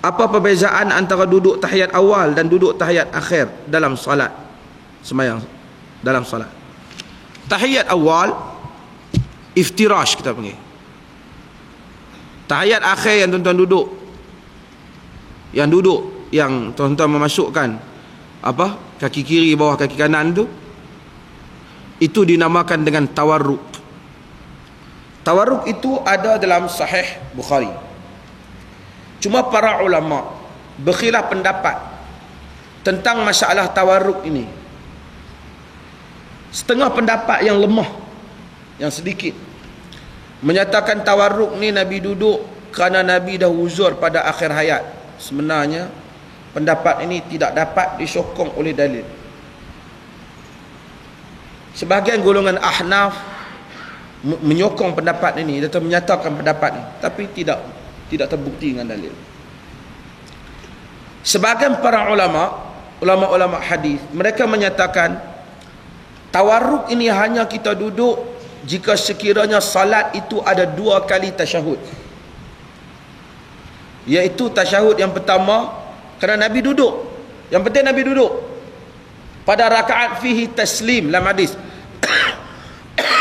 Apa perbezaan antara duduk tahiyat awal dan duduk tahiyat akhir dalam solat sembahyang, dalam solat? Tahiyat awal iftirash kita panggil. Tahiyat akhir yang tuan-tuan duduk, yang tuan-tuan memasukkan apa, kaki kiri bawah kaki kanan tu, itu dinamakan dengan tawarruk. Tawarruk itu ada dalam Sahih Bukhari. Cuma para ulama berkhilaf pendapat tentang masalah tawarruk ini. Setengah pendapat yang lemah, yang sedikit, menyatakan tawarruk ni Nabi duduk kerana Nabi dah uzur pada akhir hayat. Sebenarnya pendapat ini tidak dapat disokong oleh dalil. Sebahagian golongan Ahnaf menyokong pendapat ini atau menyatakan pendapat ini, tapi tidak terbukti dengan dalil. Sebahagian para ulama hadis, mereka menyatakan tawarruk ini hanya kita duduk jika sekiranya salat itu ada 2 kali tasyahud, iaitu tasyahud yang pertama kerana Nabi duduk, yang penting Nabi duduk pada rakaat fihi taslim. Dalam hadis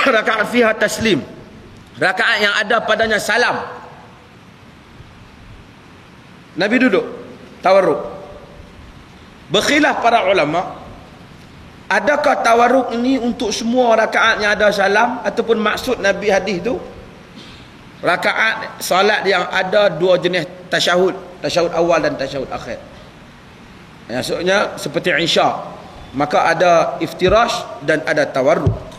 rakaat fiha taslim, rakaat yang ada padanya salam, Nabi duduk tawarruk. Berkhilaf para ulama, adakah tawarruk ini untuk semua rakaat yang ada salam, ataupun maksud Nabi hadis tu rakaat salat yang ada 2 jenis tasyahud, tasyahud awal dan tasyahud akhir. Maksudnya seperti Isya, maka ada iftirash dan ada tawarruk.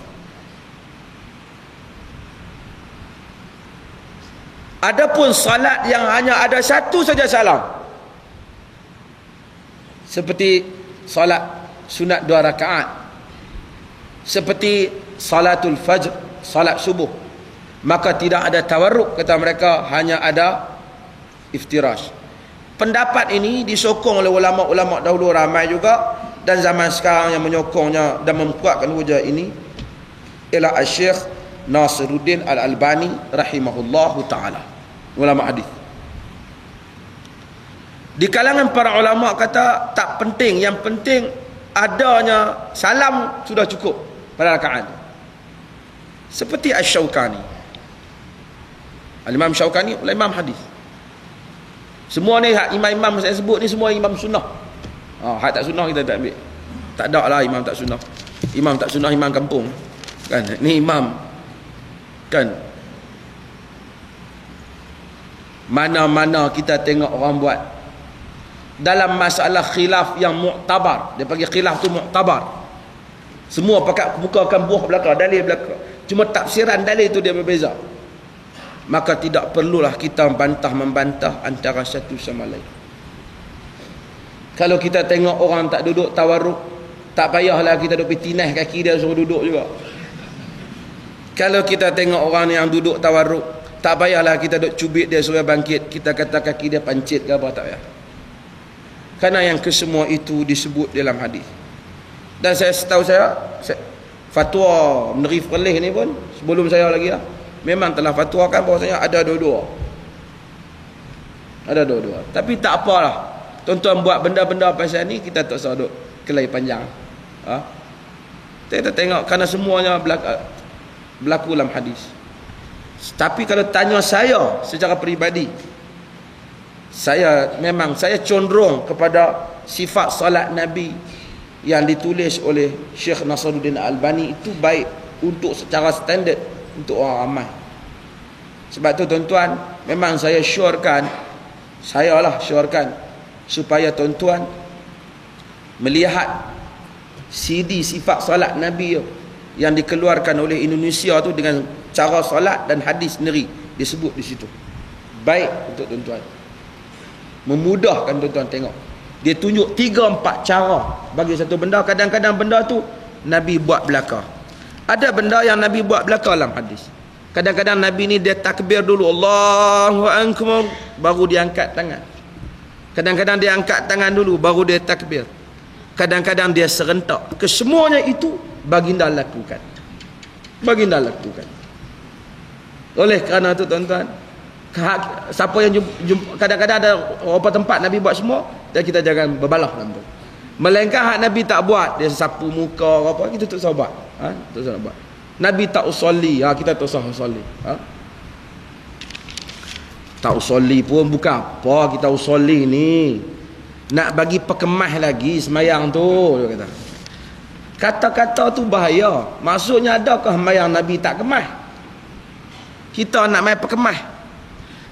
Adapun salat yang hanya ada satu saja salam, seperti salat sunat 2 rakaat, seperti salatul fajr, salat subuh, maka tidak ada tawarruk, kata mereka, hanya ada iftirash. Pendapat ini disokong oleh ulama-ulama dahulu ramai juga, dan zaman sekarang yang menyokongnya dan memkuatkan hujah ini ialah Syekh Nasiruddin Al-Albani rahimahullahu ta'ala, ulama hadis. Di kalangan para ulama kata tak penting, yang penting adanya salam sudah cukup pada rakaat. Seperti Asy-Syaukani, Al-Imam Syaukani, imam hadis. Semua ni imam-imam saya sebut ni semua imam sunnah. Hak tak sunnah kita tak ambil. Tak ada lah imam tak sunnah. Imam tak sunnah imam kampung. Kan ni imam, kan, mana-mana kita tengok orang buat dalam masalah khilaf yang mu'tabar, dia panggil khilaf tu mu'tabar, semua pakat bukakan buah belakang, dalil belakang, cuma tafsiran dalil tu dia berbeza, maka tidak perlulah kita membantah antara satu sama lain. Kalau kita tengok orang tak duduk tawarruk, tak payahlah kita duduk pitinah kaki dia suruh duduk juga. Kalau kita tengok orang yang duduk tawarruk, tak payahlah kita duduk cubit dia suruh bangkit, kita kata kaki dia pancit ke apa, tak payah. Kerana yang kesemua itu disebut dalam hadis. Dan setahu saya fatwa Menteri Perleh ni pun sebelum saya lagi lah, memang telah fatwakan bahawasanya ada dua-dua. Ada dua-dua. Tapi tak apalah, tuan-tuan buat benda-benda pasal ni, kita tak usah duduk kelai panjang. Kita tengok kerana semuanya berlaku dalam hadis. Tapi kalau tanya saya secara peribadi, saya condong kepada sifat salat Nabi yang ditulis oleh Syekh Nasiruddin Al-Albani itu baik untuk secara standard untuk orang ramai. Sebab tu tuan-tuan, memang saya syorkan supaya tuan-tuan melihat CD sifat salat Nabi yang dikeluarkan oleh Indonesia tu dengan cara salat dan hadis sendiri disebut di situ. Baik untuk tuan-tuan, memudahkan tuan-tuan tengok. Dia tunjuk 3-4 cara bagi satu benda. Kadang-kadang benda tu Nabi buat belaka. Ada benda yang Nabi buat belaka dalam hadis. Kadang-kadang Nabi ni dia takbir dulu, Allahu Akbar, baru dia angkat tangan. Kadang-kadang dia angkat tangan dulu baru dia takbir. Kadang-kadang dia serentak. Kesemuanya itu baginda lakukan. Oleh kerana itu tuan-tuan, Siapa yang kadang-kadang ada beberapa tempat Nabi buat semua, dan kita jangan berbalah dalam tu. Melainkan hak Nabi tak buat, dia sapu muka apa, kita tak usah buat. Tak usah buat. Nabi tak usolli, kita tak usah usolli. Tak usolli pun bukan apa, kita usolli ni nak bagi perkemah lagi semayang tu, dia kata. Kata-kata tu bahaya. Maksudnya adakah semayang Nabi tak kemah? Kita nak main perkemah.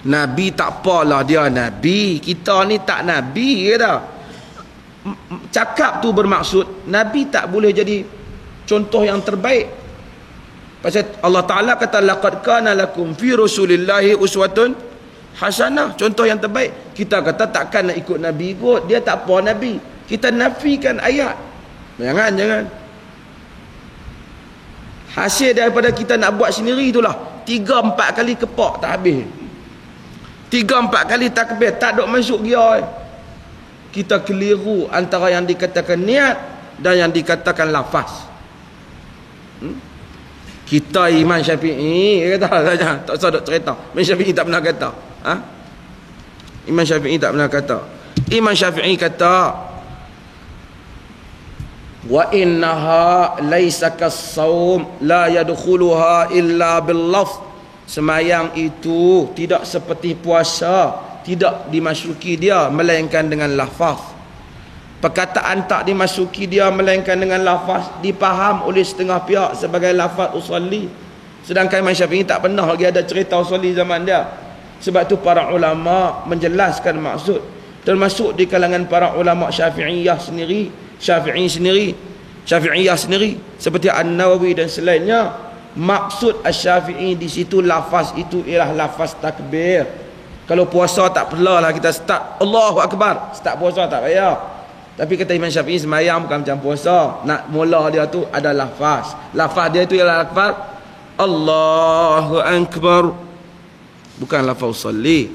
Nabi tak apalah dia Nabi, kita ni tak Nabi, kata. Cakap tu bermaksud Nabi tak boleh jadi contoh yang terbaik. Pasal Allah Ta'ala kata laqad kana lakum fi rasulillahi uswatun hasanah, contoh yang terbaik. Kita kata takkan nak ikut Nabi ikut, dia tak apa Nabi, kita nafikan ayat. Jangan hasil daripada kita nak buat sendiri itulah 3-4 kali kepak tak habis, 3-4 kali takbir tak duk masuk dia. Kita keliru antara yang dikatakan niat dan yang dikatakan lafaz. Kita Imam Syafi'i kata saja, tak usah duk cerita. Imam Syafi'i tak pernah kata. Imam Syafi'i tak pernah kata. Imam Syafi'i kata, wa innaha laisa kas-saum la yadkhuluha illa bil-lafz. Semayang itu tidak seperti puasa, tidak dimasuki dia melainkan dengan lafaz. Perkataan tak dimasuki dia melainkan dengan lafaz dipaham oleh setengah pihak sebagai lafaz usolli. Sedangkan Imam Syafi'i tak pernah lagi ada cerita usolli zaman dia. Sebab tu para ulama menjelaskan maksud, termasuk di kalangan para ulama Syafi'iyah sendiri, Syafi'iyah sendiri seperti An-Nawawi dan selainnya, maksud Asy-Syafi'i di situ lafaz itu ialah lafaz takbir. Kalau puasa tak perlulah kita start Allahu Akbar, start puasa tak payah. Tapi kata Imam Syafi'i semayang bukan macam puasa, nak mula dia tu ada lafaz. Lafaz dia tu ialah lafaz Allahu Akbar, bukan lafaz usolli.